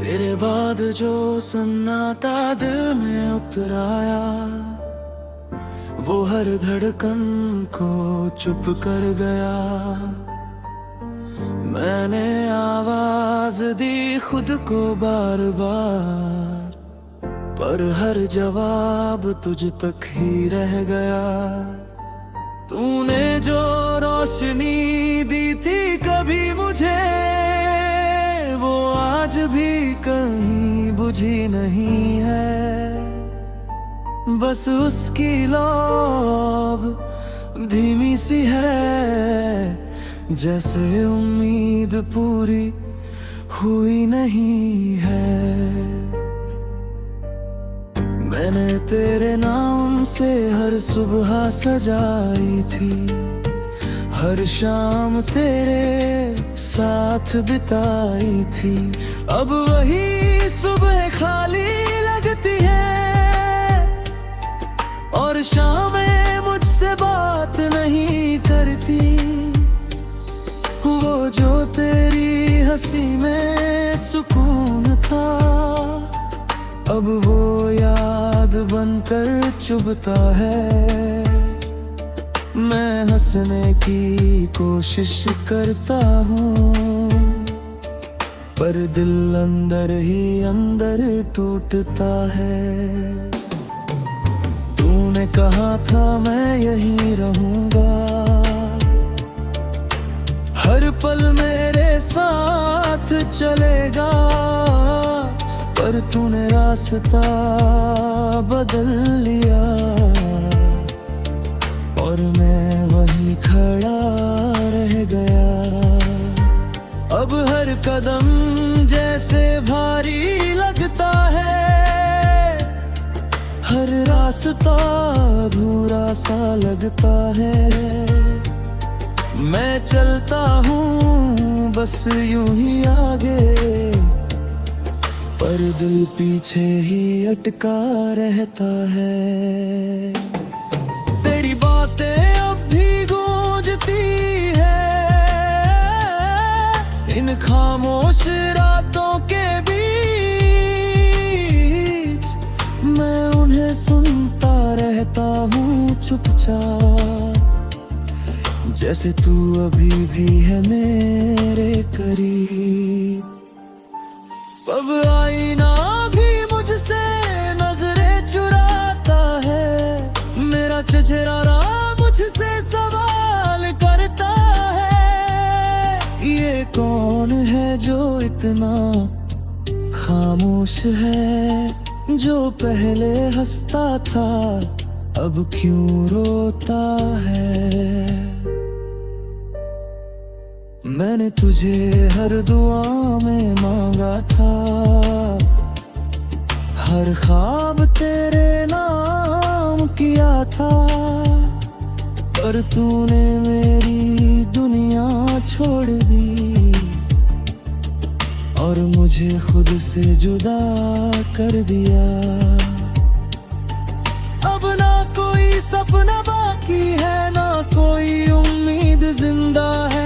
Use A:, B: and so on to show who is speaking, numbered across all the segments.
A: तेरे बाद जो सन्नाटा दिल में उतर आया, वो हर धड़कन को चुप कर गया। मैंने आवाज दी खुद को बार बार, पर हर जवाब तुझ तक ही रह गया। तूने जो रोशनी दी थी कभी मुझे, वो आज भी कहीं बुझी नहीं है। बस उसकी लौ धीमी सी है, जैसे उम्मीद पूरी हुई नहीं है। मैंने तेरे नाम से हर सुबह सजाई थी, हर शाम तेरे साथ बिताई थी। अब वही सुबह खाली लगती है, और शामें मुझसे बात नहीं करती। वो जो तेरी हंसी में सुकून था, अब वो याद बनकर चुभता है। मैं हंसने की कोशिश करता हूँ, पर दिल अंदर ही अंदर टूटता है। तूने कहा था मैं यहीं रहूंगा, हर पल मेरे साथ चलेगा, पर तूने रास्ता बदल लिया, और मैं वहीं खड़ा रह गया। अब हर कदम जैसे भारी लगता है, हर रास्ता अधूरा सा लगता है। मैं चलता हूँ बस यूं ही आगे, पर दिल पीछे ही अटका रहता है। तेरी बातें अब भी गूंजती है इन खामोश रातों के बीच। मैं उन्हें सुनता रहता हूँ चुपचाप, जैसे तू अभी भी है मेरे करीब। अब आईना भी मुझसे नजरें चुराता है, मेरा चेहरा मुझसे सवाल करता है। ये कौन है जो इतना खामोश है, जो पहले हंसता था अब क्यों रोता है। मैंने तुझे हर दुआ में मांगा था, हर ख्वाब तेरे नाम किया था, पर तूने मेरी दुनिया छोड़ दी, और मुझे खुद से जुदा कर दिया। अब ना कोई सपना बाकी है, ना कोई उम्मीद जिंदा है।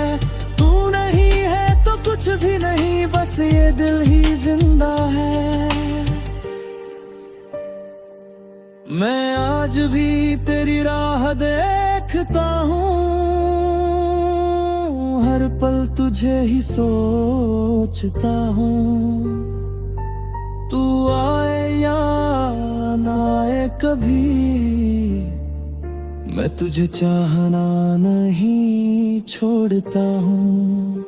A: तू नहीं है तो कुछ भी नहीं, बस ये दिल ही जिंदा है। मैं आज भी तेरी राह देखता हूँ, हर पल तुझे ही सोचता हूँ। तू आए या ना आए कभी, मैं तुझे चाहना नहीं छोड़ता हूँ।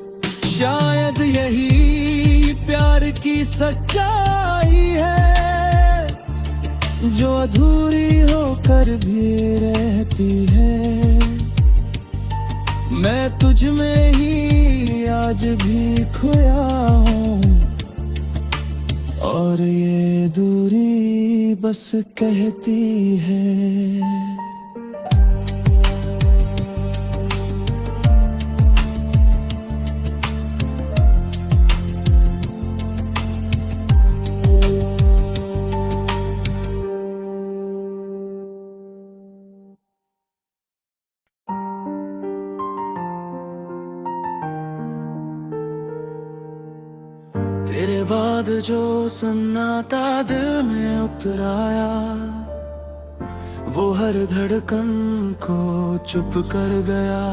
A: शायद यही प्यार की सच्चाई है, जो अधूरी होकर भी रहती है। मैं तुझ में ही आज भी खोया हूँ, और ये दूरी बस कहती है। तेरे बाद जो सन्नाटा दिल में उतर आया, वो हर धड़कन को चुप कर गया।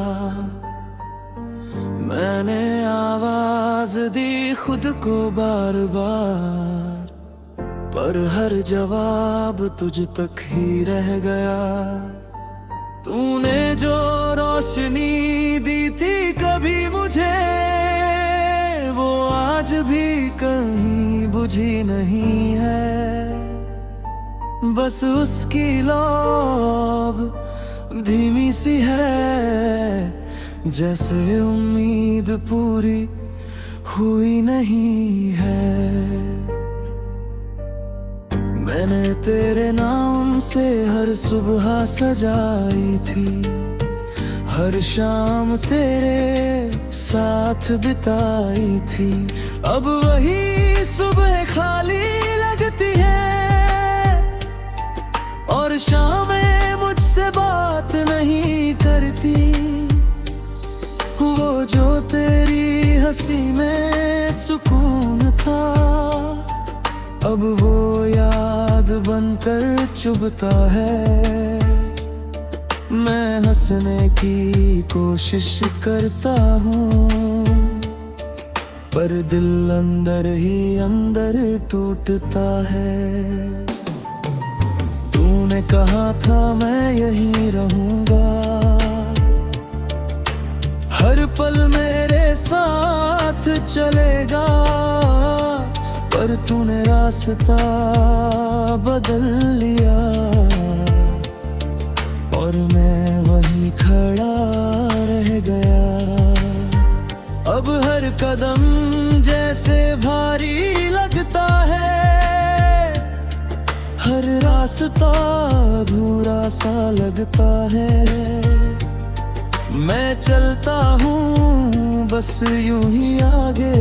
A: मैंने आवाज दी खुद को बार बार, पर हर जवाब तुझ तक ही रह गया। तूने जो रोशनी दी थी कभी मुझे, वो आज भी कहीं बुझी नहीं है। बस उसकी लौ धीमी सी है, जैसे उम्मीद पूरी हुई नहीं है। मैंने तेरे नाम से हर सुबह सजाई थी, हर शाम तेरे साथ बिताई थी। अब वही सुबह खाली लगती है, और शामें मुझसे बात नहीं करती। वो जो तेरी हंसी में सुकून था, अब वो याद बनकर चुभता है। मैं हंसने की कोशिश करता हूँ, पर दिल अंदर ही अंदर टूटता है। तूने कहा था मैं यहीं रहूंगा, हर पल मेरे साथ चलेगा, पर तूने रास्ता बदल लिया, और मैं वहीं खड़ा रह गया। अब हर कदम जैसे भारी लगता है, हर रास्ता अधूरा सा लगता है। मैं चलता हूँ बस यूं ही आगे,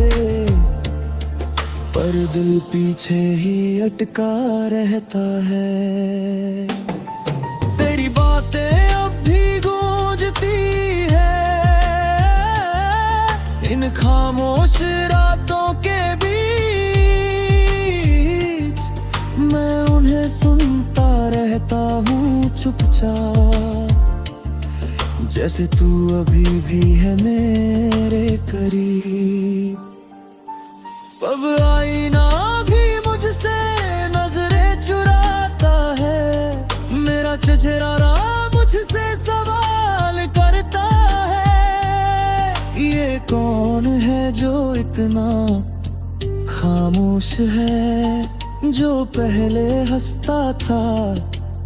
A: पर दिल पीछे ही अटका रहता है। तेरी बातें अब भी गूंजती है इन खामोश रातों के बीच। मैं उन्हें सुनता रहता हूँ चुपचाप, जैसे तू अभी भी है मेरे करीब। अब आईना भी मुझसे नजरें चुराता है, मेरा चेहरा मुझसे सवाल करता है। ये कौन है जो इतना खामोश है, जो पहले हंसता था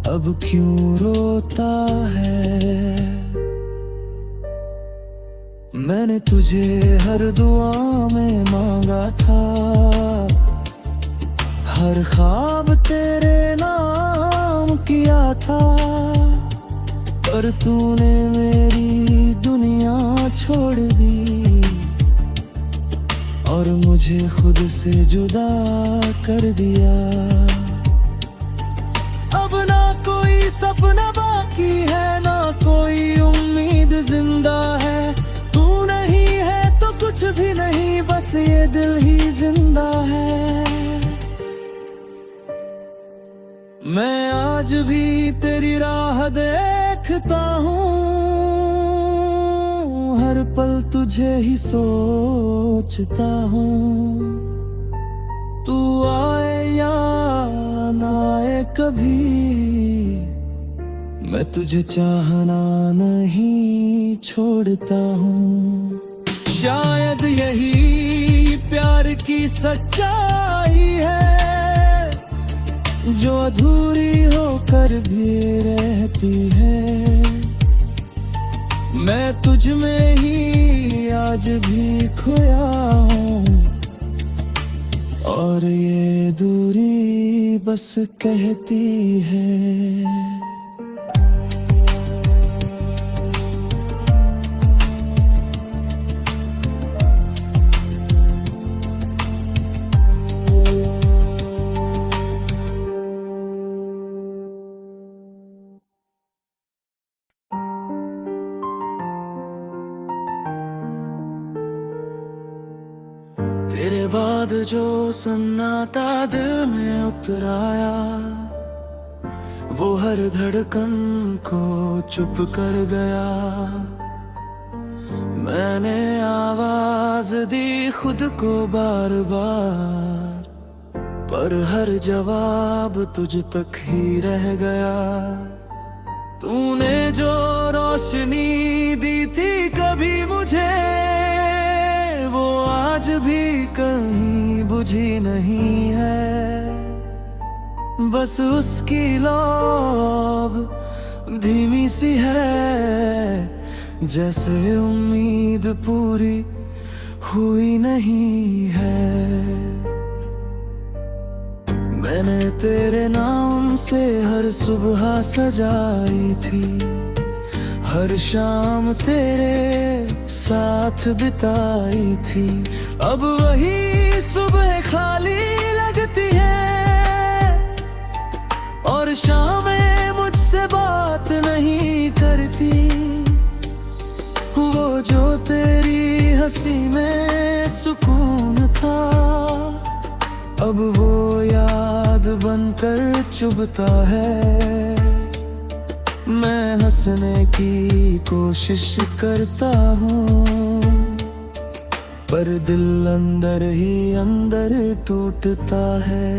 A: अब क्यों रोता है। मैंने तुझे हर दुआ में मांगा था, हर ख्वाब तेरे नाम किया था, पर तूने मेरी दुनिया छोड़ दी, और मुझे खुद से जुदा कर दिया। अब ना कोई सपना बाकी है, ना कोई उम्मीद जिंदा है। तू नहीं है तो कुछ भी नहीं, बस ये दिल ही जिंदा है। मैं आज भी तेरी राह देखता हूँ, हर पल तुझे ही सोचता हूँ। तू आए या ना आए कभी, मैं तुझे चाहना नहीं छोड़ता हूँ। शायद यही प्यार की सच्चाई है, जो अधूरी होकर भी रहती है। मैं तुझ में ही आज भी खोया हूँ, और ये दूरी बस कहती है। तेरे बाद जो सन्नाटा दिल में उतर आया, वो हर धड़कन को चुप कर गया। मैंने आवाज दी खुद को बार बार, पर हर जवाब तुझ तक ही रह गया। तूने जो रोशनी दी थी कभी मुझे, वो आज भी कहीं बुझी नहीं है। बस उसकी लौ धीमी सी है, जैसे उम्मीद पूरी हुई नहीं है। मैंने तेरे नाम से हर सुबह सजाई थी, हर शाम तेरे साथ बिताई थी। अब वही सुबह खाली लगती है, और शामें मुझसे बात नहीं करती। वो जो तेरी हंसी में सुकून था, अब वो याद बनकर चुभता है। मैं हंसने की कोशिश करता हूँ, पर दिल अंदर ही अंदर टूटता है।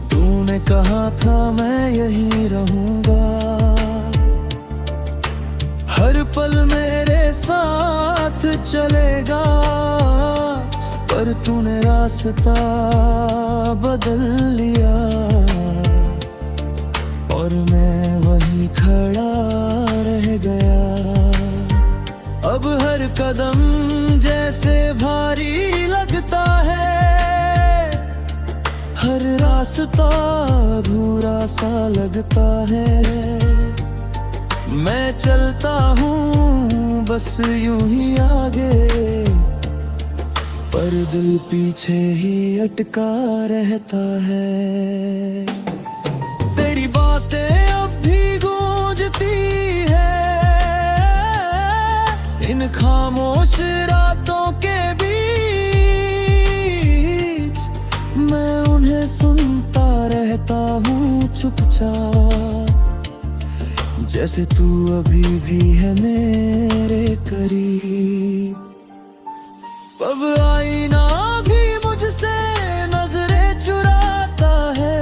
A: तूने कहा था मैं यहीं रहूंगा, हर पल मेरे साथ चलेगा, पर तूने रास्ता बदल लिया, और मैं वहीं खड़ा रह गया। अब हर कदम जैसे भारी लगता है, हर रास्ता अधूरा सा लगता है। मैं चलता हूँ बस यूं ही आगे, पर दिल पीछे ही अटका रहता है। तेरी बातें अब भी गूंजती है इन खामोश रातों के बीच। मैं उन्हें सुनता रहता हूँ चुपचाप, जैसे तू अभी भी है मेरे करीब। अब आईना भी मुझसे नजरें चुराता है,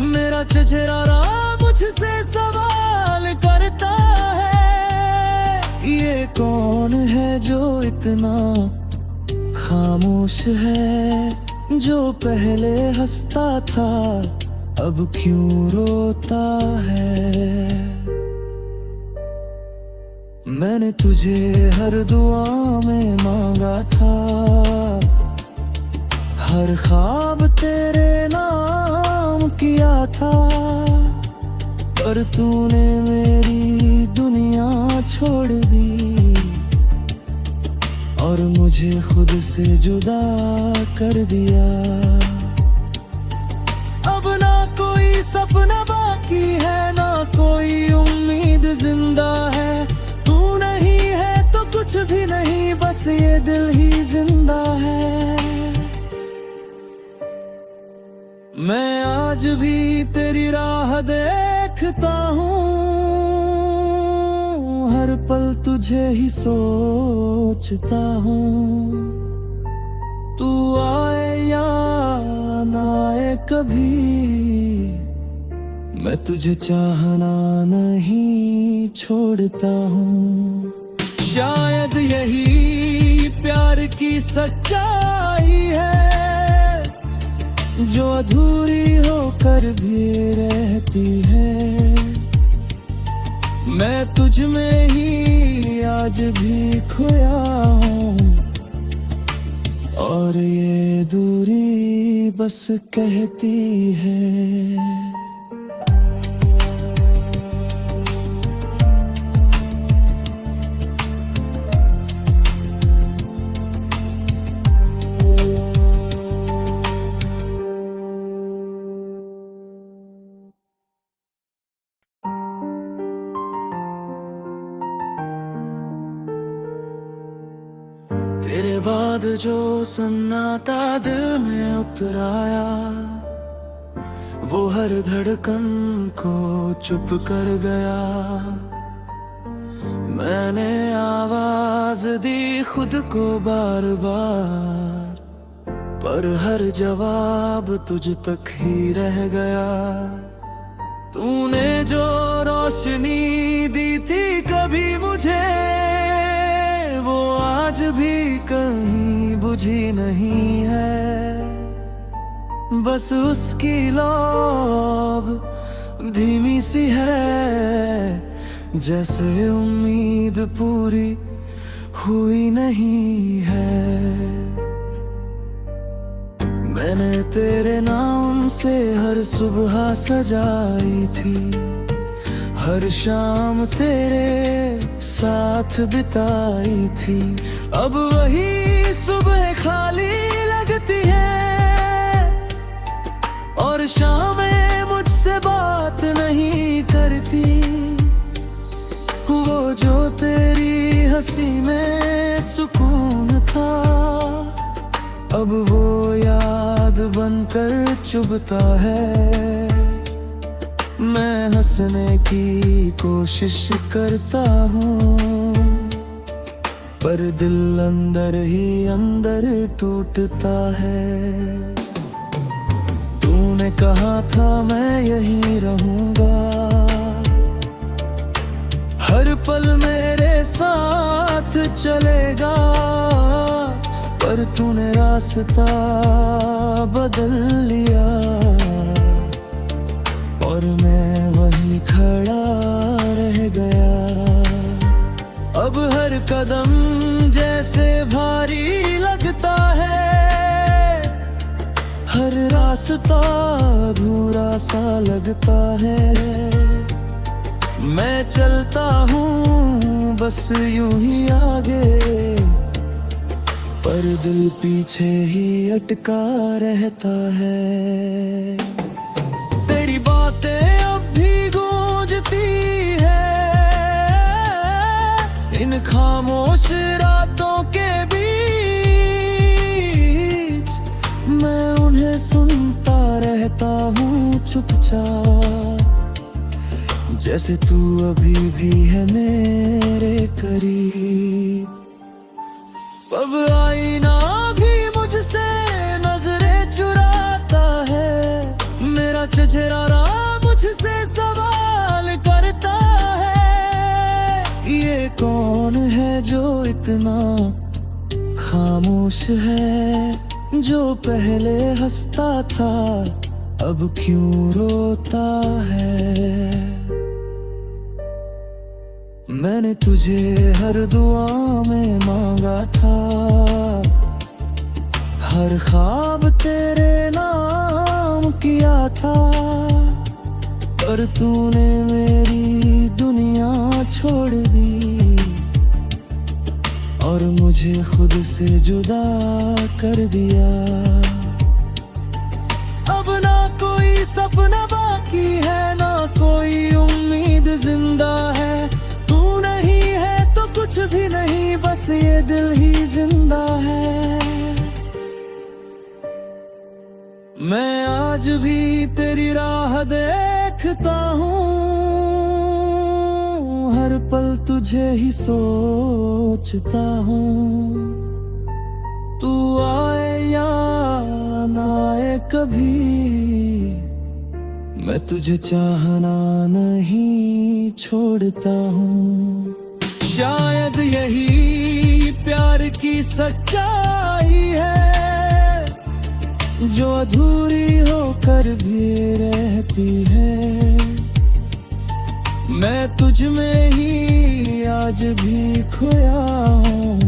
A: मेरा चेहरा मुझसे सवाल करता है। ये कौन है जो इतना खामोश है, जो पहले हंसता था अब क्यों रोता है। मैंने तुझे हर दुआ में मांगा था, हर ख्वाब तेरे नाम किया था, पर तूने मेरी दुनिया छोड़ दी, और मुझे खुद से जुदा कर दिया। अब ना कोई सपना बाकी है, ना कोई उम्मीद जिंदा है। तू नहीं है तो कुछ भी नहीं, बस ये दिल ही जिंदा है। मैं आज भी तेरी राह देखता हूँ, हर पल तुझे ही सोचता हूँ। तू आए या ना आए कभी, मैं तुझे चाहना नहीं छोड़ता हूँ। शायद यही प्यार की सच्चाई है, जो अधूरी होकर भी रहती है। मैं तुझ में ही आज भी खोया हूँ, और ये दूरी बस कहती है। तेरे बाद जो सन्नाटा दिल में उतर आया, वो हर धड़कन को चुप कर गया। मैंने आवाज दी खुद को बार बार, पर हर जवाब तुझ तक ही रह गया। तूने जो रोशनी दी थी कभी मुझे, वो आज भी कहीं बुझी नहीं है। बस उसकी लौ धीमी सी है, जैसे उम्मीद पूरी हुई नहीं है। मैंने तेरे नाम से हर सुबह सजाई थी, हर शाम तेरे साथ बिताई थी। अब वही सुबह खाली लगती है, और शामें मुझसे बात नहीं करती। वो जो तेरी हंसी में सुकून था, अब वो याद बनकर चुभता है। मैं हंसने की कोशिश करता हूँ, पर दिल अंदर ही अंदर टूटता है। तूने कहा था मैं यहीं रहूंगा, हर पल मेरे साथ चलेगा, पर तूने रास्ता बदल लिया, और मैं वहीं खड़ा रह गया। अब हर कदम जैसे भारी लगता है, हर रास्ता अधूरा सा लगता है। मैं चलता हूँ बस यूं ही आगे, पर दिल पीछे ही अटका रहता है। तेरी बातें अब भी गूंजती है इन खामोश रातों के बीच। मैं उन्हें सुनता रहता हूँ चुपचाप, जैसे तू अभी भी है मेरे करीब। अब आईना भी मुझसे नजरें चुराता है, मेरा चेहरा मुझसे सवाल करता है। ये कौन है जो इतना खामोश है, जो पहले हंसता था अब क्यों रोता है। मैंने तुझे हर दुआ में मांगा था, हर ख्वाब तेरे नाम किया था, पर तूने मेरी दुनिया छोड़ दी, और मुझे खुद से जुदा कर दिया। अब ना कोई सपना बाकी है, ना कोई उम्मीद जिंदा है। कुछ भी नहीं, बस ये दिल ही जिंदा है। मैं आज भी तेरी राह देखता हूँ, हर पल तुझे ही सोचता हूँ। तू आए या ना आए कभी, मैं तुझे चाहना नहीं छोड़ता हूँ। शायद यही प्यार की सच्चाई है, जो अधूरी होकर भी रहती है। मैं तुझ में ही आज भी खोया हूँ,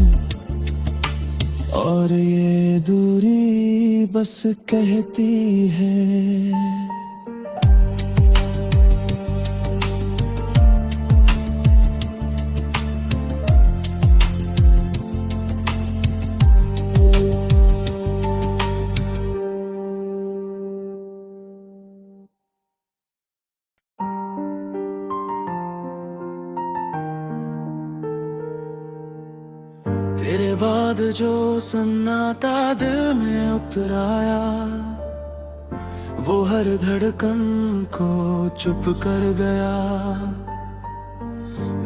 A: और ये दूरी बस कहती है। तेरे बाद जो सन्नाटा दिल में उतर आया, वो हर धड़कन को चुप कर गया।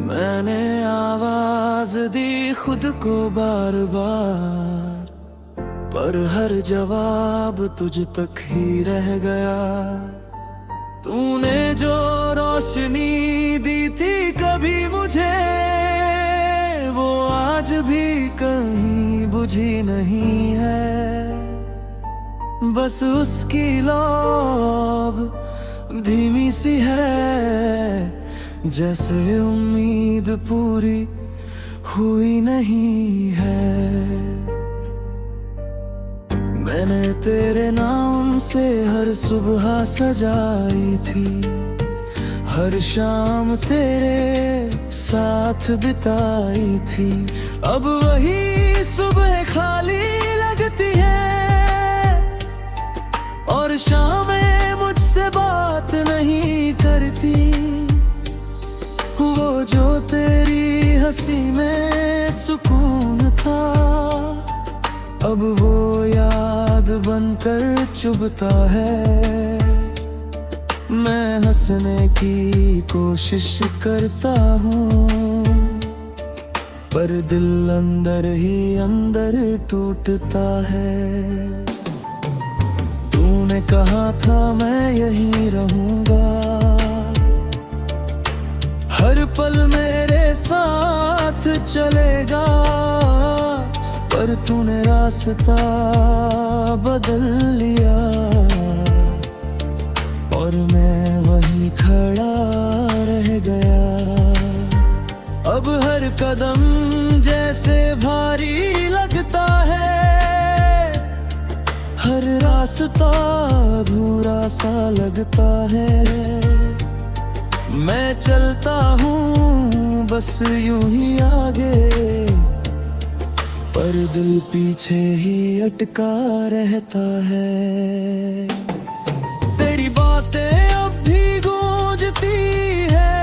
A: मैंने आवाज दी खुद को बार बार, पर हर जवाब तुझ तक ही रह गया। तूने जो रोशनी दी थी कभी मुझे, वो आज भी कहीं बुझी नहीं है। बस उसकी लौ धीमी सी है, जैसे उम्मीद पूरी हुई नहीं है। मैंने तेरे नाम से हर सुबह सजाई थी, हर शाम तेरे साथ बिताई थी। अब वही सुबह खाली लगती है, और शामें मुझसे बात नहीं करती। वो जो तेरी हंसी में सुकून था, अब वो याद बनकर चुभता है। मैं हंसने की कोशिश करता हूँ, पर दिल अंदर ही अंदर टूटता है। तूने कहा था मैं यहीं रहूंगा, हर पल मेरे साथ चलेगा, पर तूने रास्ता बदल लिया, और मैं वहीं खड़ा रह गया। अब हर कदम जैसे भारी लगता है, हर रास्ता अधूरा सा लगता है। मैं चलता हूँ बस यूं ही आगे, पर दिल पीछे ही अटका रहता है। तेरी बातें अब भी गूंजती है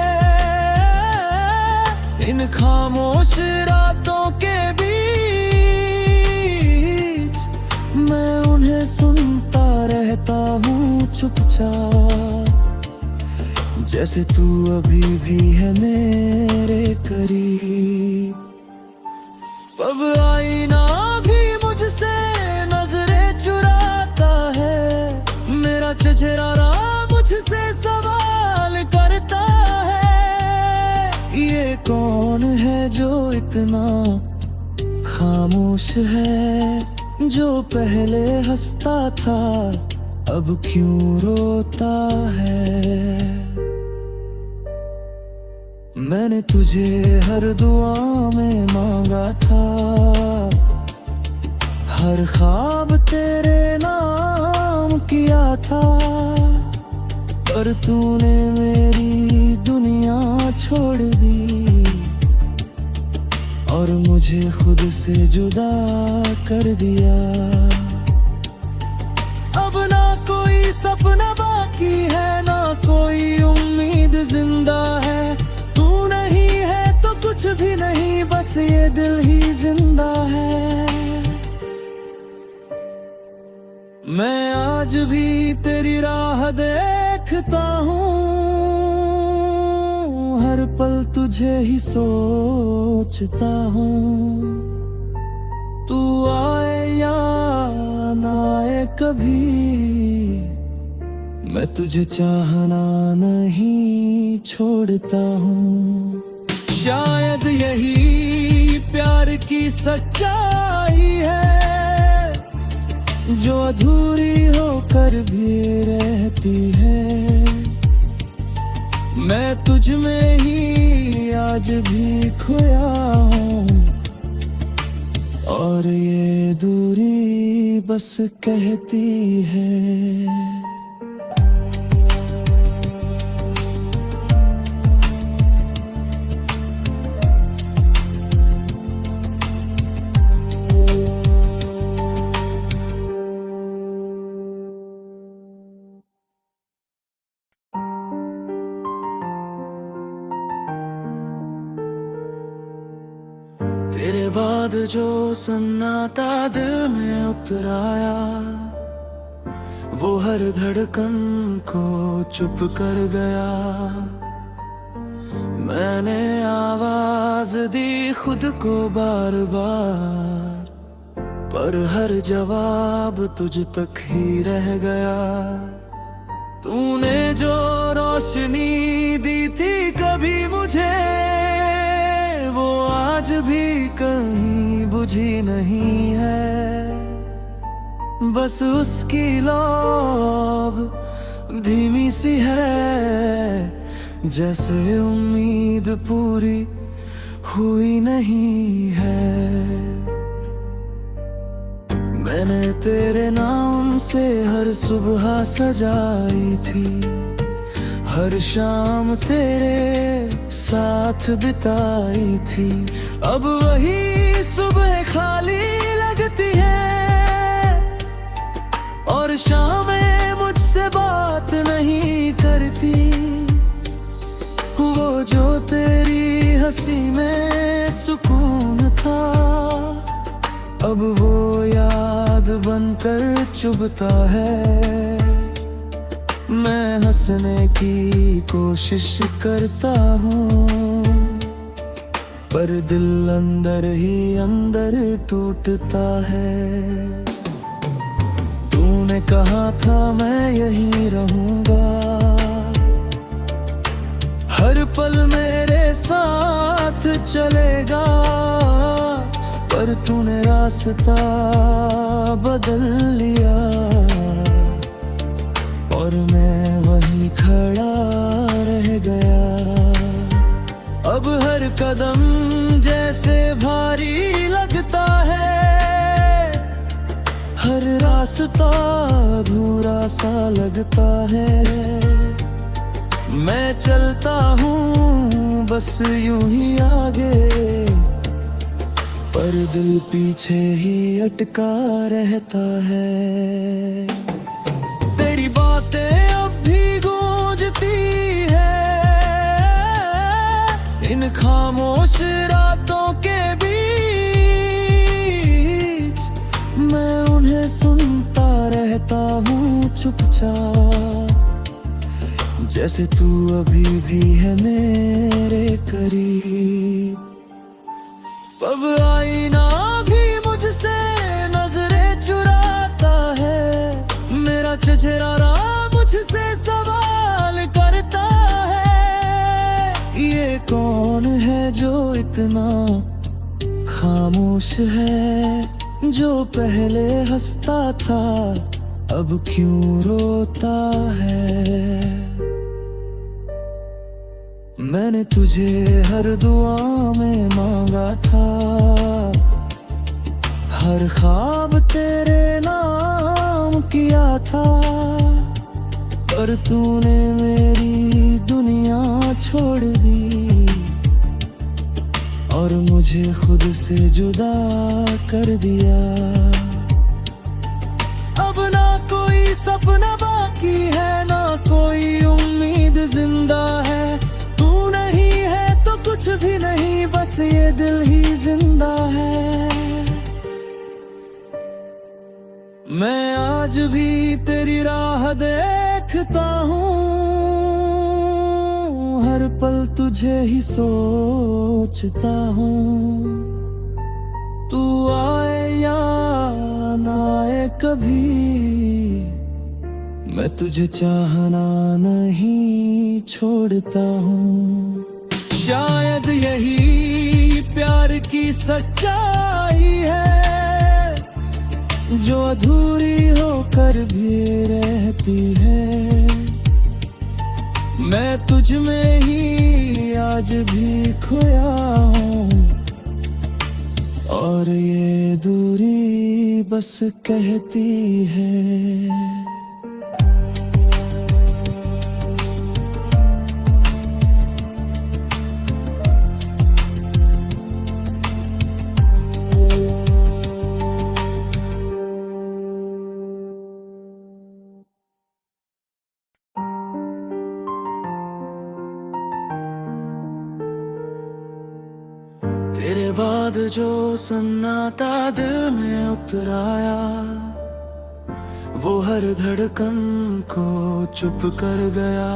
A: इन खामोश रातों के बीच। मैं उन्हें सुनता रहता हूँ चुपचाप, जैसे तू अभी भी है मेरे करीब। अब आईना भी मुझसे नजरें चुराता है, मेरा चेहरा मुझसे सवाल करता है। ये कौन है जो इतना खामोश है, जो पहले हंसता था अब क्यों रोता है। मैंने तुझे हर दुआ में मांगा था, हर ख्वाब तेरे नाम किया था, पर तूने मेरी दुनिया छोड़ दी, और मुझे खुद से जुदा कर दिया। अब ना कोई सपना बाकी है, ना कोई उम्मीद जिंदा है। तू नहीं है तो कुछ भी नहीं, बस ये दिल ही जिंदा है। मैं आज भी तेरी राह देखता हूँ, हर पल तुझे ही सोचता हूँ। तू आए या ना आए कभी, मैं तुझे चाहना नहीं छोड़ता हूँ। शायद यही प्यार की सच्चाई है, जो अधूरी होकर भी रहती है। मैं तुझ में ही आज भी खोया हूँ, और ये दूरी बस कहती है। तेरे बाद जो सन्नाटा दिल में उतराया, वो हर धड़कन को चुप कर गया। मैंने आवाज दी खुद को बार बार, पर हर जवाब तुझ तक ही रह गया। तूने जो रोशनी दी थी कभी मुझे, वो आज भी कहीं बुझी नहीं है। बस उसकी लौ धीमी सी है, जैसे उम्मीद पूरी हुई नहीं है। मैंने तेरे नाम से हर सुबह सजाई थी, हर शाम तेरे साथ बिताई थी। अब वही सुबह खाली लगती है, और शामें मुझसे बात नहीं करती। वो जो तेरी हंसी में सुकून था, अब वो याद बनकर चुभता है। मैं हंसने की कोशिश करता हूँ, पर दिल अंदर ही अंदर टूटता है। तूने कहा था मैं यहीं रहूंगा, हर पल मेरे साथ चलेगा, पर तूने रास्ता बदल लिया, और मैं वहीं खड़ा रह गया। अब हर कदम जैसे भारी लगता है, हर रास्ता अधूरा सा लगता है। मैं चलता हूँ बस यूं ही आगे, पर दिल पीछे ही अटका रहता है। तेरी बातें अब भी गूंजती है इन खामोश रातों के बीच। मैं उन्हें सुनता रहता हूँ चुपचाप, जैसे तू अभी भी है मेरे करीब। अब आईना भी मुझसे नजरें चुराता है, मेरा चेहरा मुझसे सवाल करता है। ये कौन है जो इतना खामोश है, जो पहले हंसता था अब क्यों रोता है। मैंने तुझे हर दुआ में मांगा था, हर ख्वाब तेरे नाम किया था, पर तूने मेरी दुनिया छोड़ दी, और मुझे खुद से जुदा कर दिया। अब ना कोई सपना बाकी है, ना कोई उम्मीद जिंदा है। तू नहीं है तो कुछ भी नहीं, बस ये दिल ही जिंदा है। मैं आज भी तेरी राह देखता हूँ, हर पल तुझे ही सोचता हूँ। तू आए या ना आए कभी, मैं तुझे चाहना नहीं छोड़ता हूँ। शायद यही प्यार की सच्चाई है, जो अधूरी होकर भी रहती है। मैं तुझ में ही आज भी खोया हूँ, और ये दूरी बस कहती है। तेरे बाद जो सन्नाटा दिल में उतराया, वो हर धड़कन को चुप कर गया।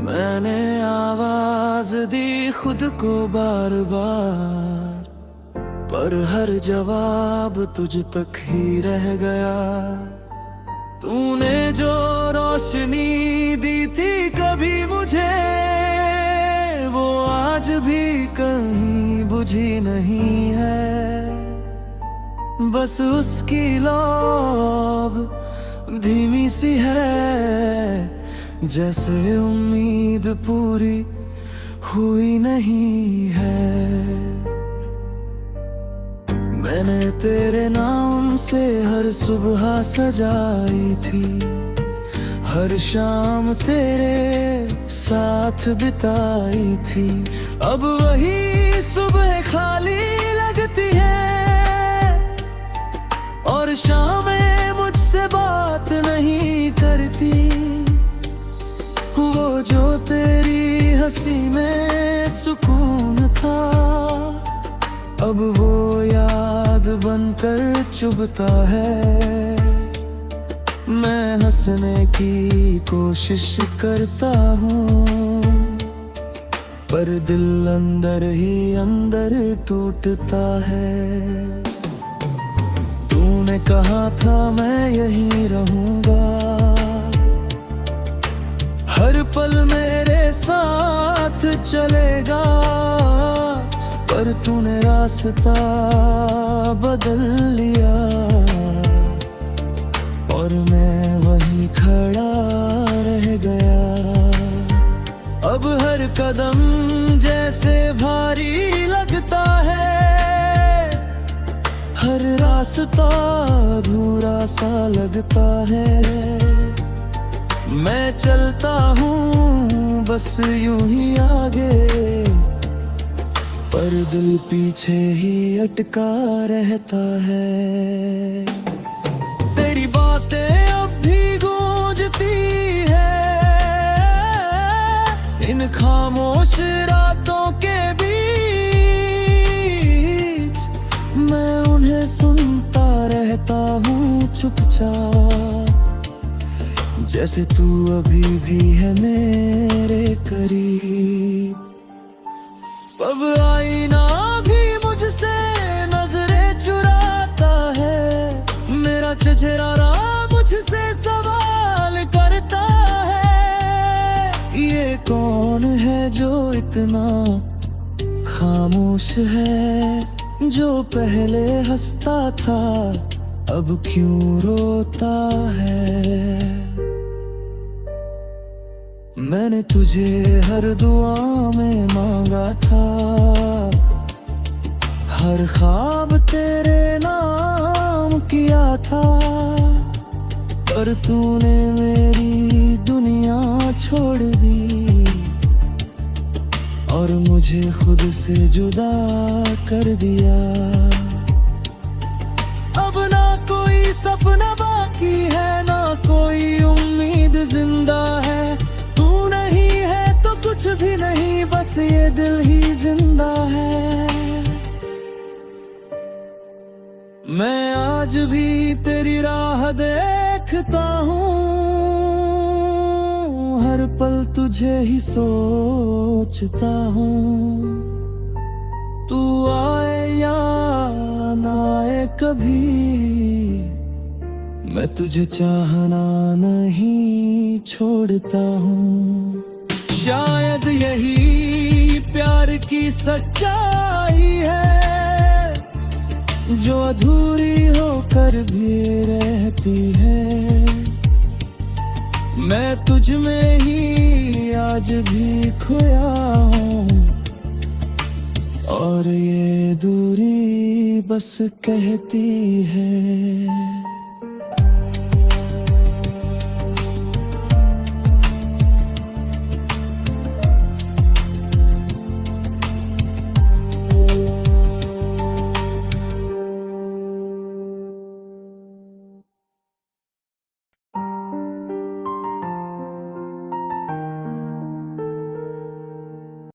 A: मैंने आवाज दी खुद को बार बार, पर हर जवाब तुझ तक ही रह गया। तूने जो रोशनी दी थी कभी मुझे, वो आज भी कहीं बुझी नहीं है। बस उसकी लौ धीमी सी है, जैसे उम्मीद पूरी हुई नहीं है। मैंने तेरे नाम से हर सुबह सजाई थी, हर शाम तेरे साथ बिताई थी। अब वही सुबह खाली लगती है, और शामें मुझसे बात नहीं करती। वो जो तेरी हंसी में सुकून था, अब वो याद बनकर चुभता है। मैं हंसने की कोशिश करता हूँ, पर दिल अंदर ही अंदर टूटता है। तूने कहा था मैं यहीं रहूंगा, हर पल मेरे साथ चलेगा, पर तूने रास्ता बदल लिया, और मैं वहीं खड़ा रह गया। अब हर कदम जैसे भारी लगता है, हर रास्ता अधूरा सा लगता है। मैं चलता हूँ बस यूं ही आगे, पर दिल पीछे ही अटका रहता है। तेरी बातें अब भी गूंजती है इन खामोश रातों के बीच। मैं उन्हें सुनता रहता हूँ चुपचाप, जैसे तू अभी भी है मेरे करीब। अब आईना भी मुझसे नजरें चुराता है, मेरा चेहरा मुझसे सवाल करता है। ये कौन है जो इतना खामोश है, जो पहले हंसता था अब क्यों रोता है। मैंने तुझे हर दुआ में मांगा था, हर ख्वाब तेरे नाम किया था, पर तूने मेरी दुनिया छोड़ दी, और मुझे खुद से जुदा कर दिया। अब ना कोई सपना बाकी है, ना कोई उम्मीद जिंदा है। तू नहीं है तो कुछ भी नहीं, बस ये दिल ही जिंदा है। मैं आज भी तेरी राह देखता हूँ, हर पल तुझे ही सोचता हूँ। तू आए या ना आए कभी, मैं तुझे चाहना नहीं छोड़ता हूँ। शायद यही प्यार की सच्चाई है, जो अधूरी होकर भी रहती है। मैं तुझ में ही आज भी खोया हूँ, और ये दूरी बस कहती है।